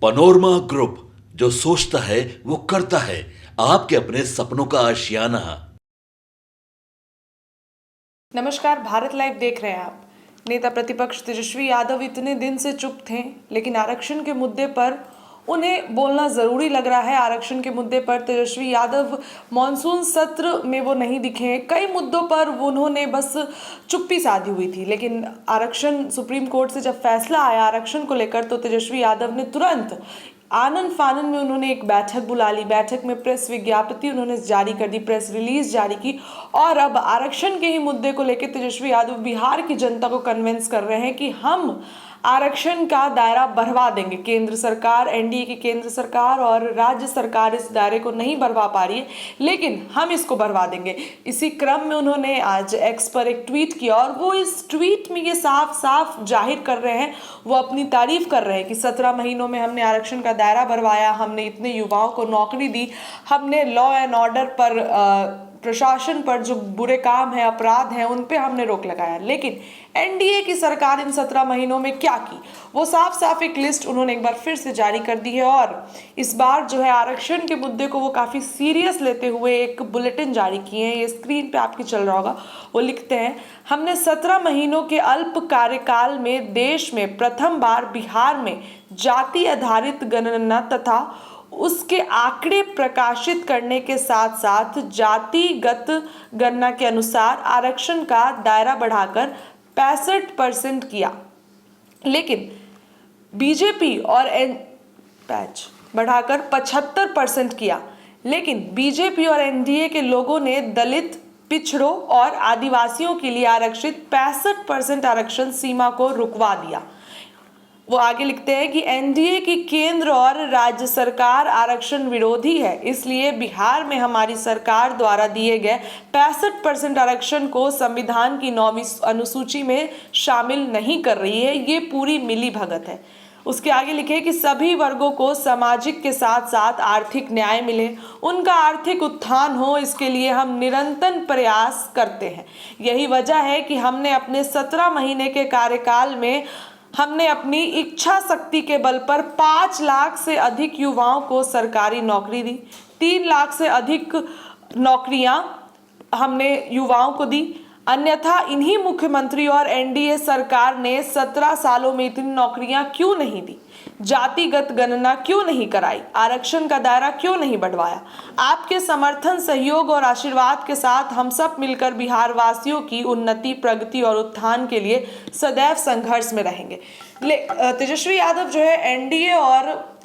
Panorama group, जो सोचता है वो करता है। आपके अपने सपनों का आशियाना। नमस्कार, भारत लाइव देख रहे हैं आप। नेता प्रतिपक्ष तेजस्वी यादव इतने दिन से चुप थे, लेकिन आरक्षण के मुद्दे पर उन्हें बोलना जरूरी लग रहा है। आरक्षण के मुद्दे पर तेजस्वी यादव मॉनसून सत्र में वो नहीं दिखे। कई मुद्दों पर उन्होंने बस चुप्पी साधी हुई थी, लेकिन आरक्षण सुप्रीम कोर्ट से जब फैसला आया आरक्षण को लेकर, तो तेजस्वी यादव ने तुरंत आनन फानन में उन्होंने एक बैठक बुला ली। बैठक में प्रेस विज्ञप्ति उन्होंने जारी कर दी, प्रेस रिलीज जारी की, और अब आरक्षण के ही मुद्दे को लेकर तेजस्वी यादव बिहार की जनता को कन्विंस कर रहे हैं कि हम आरक्षण का दायरा बढ़वा देंगे। केंद्र सरकार, एनडीए की केंद्र सरकार और राज्य सरकार इस दायरे को नहीं बढ़वा पा रही है, लेकिन हम इसको बढ़वा देंगे। इसी क्रम में उन्होंने आज एक्स पर एक ट्वीट किया, और वो इस ट्वीट में ये साफ साफ जाहिर कर रहे हैं, वो अपनी तारीफ कर रहे हैं कि 17 महीनों में हमने आरक्षण का दायरा बढ़वाया, हमने इतने युवाओं को नौकरी दी, हमने लॉ एंड ऑर्डर पर, प्रशासन पर जो बुरे काम है, अपराध हैं, उन पे हमने रोक लगाया। लेकिन एनडीए की सरकार इन 17 महीनों में क्या की, वो साफ साफ एक लिस्ट उन्होंने एक बार फिर से जारी कर दी है। और इस बार जो है आरक्षण के मुद्दे को वो काफ़ी सीरियस लेते हुए एक बुलेटिन जारी किए हैं। ये स्क्रीन पे आपके चल रहा होगा। वो लिखते हैं, हमने 17 महीनों के अल्प कार्यकाल में देश में प्रथम बार बिहार में जाति आधारित गणना तथा उसके आंकड़े प्रकाशित करने के साथ साथ जातिगत गणना के अनुसार आरक्षण का दायरा बढ़ाकर 65% किया। लेकिन बीजेपी और बढ़ाकर 75% किया। लेकिन बीजेपी और एनडीए के लोगों ने दलित, पिछड़ों और आदिवासियों के लिए आरक्षित 65% आरक्षण सीमा को रुकवा दिया। वो आगे लिखते हैं कि एनडीए की केंद्र और राज्य सरकार आरक्षण विरोधी है, इसलिए बिहार में हमारी सरकार द्वारा दिए गए 65% आरक्षण को संविधान की 9वीं अनुसूची में शामिल नहीं कर रही है। ये पूरी मिली भगत है। उसके आगे लिखे कि सभी वर्गों को सामाजिक के साथ साथ आर्थिक न्याय मिले, उनका आर्थिक उत्थान हो, इसके लिए हम निरंतर प्रयास करते हैं। यही वजह है कि हमने अपने 17 महीने के कार्यकाल में हमने अपनी इच्छा शक्ति के बल पर 5 लाख से अधिक युवाओं को सरकारी नौकरी दी। 3 लाख से अधिक नौकरियां हमने युवाओं को दी। अन्यथा इन्हीं मुख्यमंत्री और एनडीए सरकार ने 17 सालों में इतनी नौकरियां क्यों नहीं दी? जातिगत गणना क्यों नहीं कराई? आरक्षण का दायरा क्यों नहीं बढ़वाया? आपके समर्थन, सहयोग और आशीर्वाद के साथ हम सब मिलकर बिहार वासियों की उन्नति, प्रगति और उत्थान के लिए सदैव संघर्ष में रहेंगे। तेजस्वी यादव जो है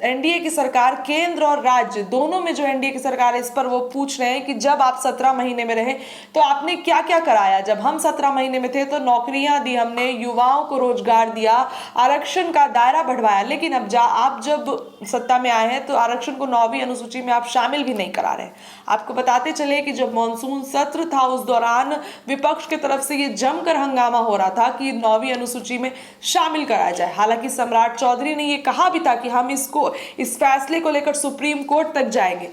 एनडीए की सरकार, केंद्र और राज्य दोनों में जो एनडीए की सरकार है, इस पर वो पूछ रहे हैं कि जब आप 17 महीने में रहे तो आपने क्या क्या कराया? जब हम 17 महीने में थे तो नौकरियां दी हमने, युवाओं को रोजगार दिया, आरक्षण का दायरा बढ़वाया। लेकिन अब आप जब सत्ता में आए हैं तो आरक्षण को 9वीं अनुसूची में आप शामिल भी नहीं करा रहे। आपको बताते चले कि जब मॉनसून सत्र था उस दौरान विपक्ष की तरफ से ये जमकर हंगामा हो रहा था कि 9वीं अनुसूची में शामिल कराया जाए। हालांकि सम्राट चौधरी ने ये कहा भी था कि हम इस फैसले को लेकर सुप्रीम कोर्ट तक जाएंगे,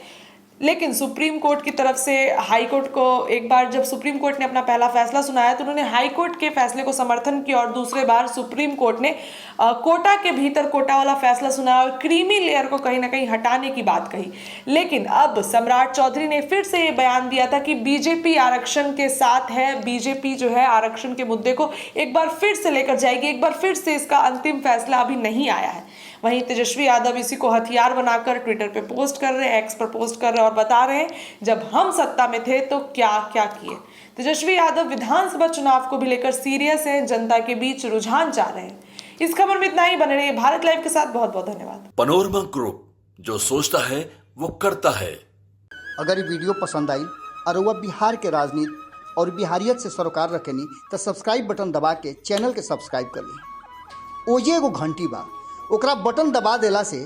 लेकिन सुप्रीम कोर्ट की तरफ से हाई कोर्ट को, एक बार जब सुप्रीम कोर्ट ने अपना पहला फैसला सुनाया तो उन्होंने हाई कोर्ट के फैसले को समर्थन किया, और दूसरे बार सुप्रीम कोर्ट ने कोटा के भीतर कोटा वाला फैसला सुनाया और क्रीमी लेयर को कहीं ना कहीं हटाने की बात कही। लेकिन अब सम्राट चौधरी ने फिर से ये बयान दिया था कि बीजेपी आरक्षण के साथ है, बीजेपी जो है आरक्षण के मुद्दे को एक बार फिर से लेकर जाएगी, एक बार फिर से इसका अंतिम फैसला अभी नहीं आया है। वहीं तेजस्वी यादव इसी को हथियार बनाकर ट्विटर पे पोस्ट कर रहे हैं, एक्स पर पोस्ट कर रहे हैं और बता रहे हैं जब हम सत्ता में थे तो क्या क्या किए। तेजस्वी यादव विधानसभा चुनाव को भी लेकर सीरियस हैं, जनता के बीच रुझान चाह रहे हैं। इस खबर में इतना ही। बने रहिए भारत लाइव के साथ। बहुत बहुत धन्यवाद। पनोरमा ग्रुप, जो सोचता है वो करता है। अगर ये वीडियो पसंद आई और वह बिहार के राजनीति और बिहारियत से सरोकार रखेनी तो सब्सक्राइब बटन दबा के चैनल के सब्सक्राइब कर ली। ओजे एगो घंटी बा, ओकरा बटन दबा देला से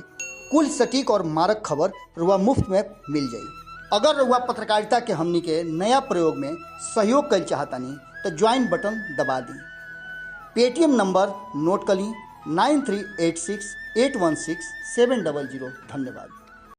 कुल सटीक और मारक खबर रुआ मुफ्त में मिल जाई। अगर रुआ पत्रकारिता के हमनी के नया प्रयोग में सहयोग कर चाहतानी तो ज्वाइन बटन दबा दी। पेटीएम नंबर नोट कर ली 9386816700। धन्यवाद।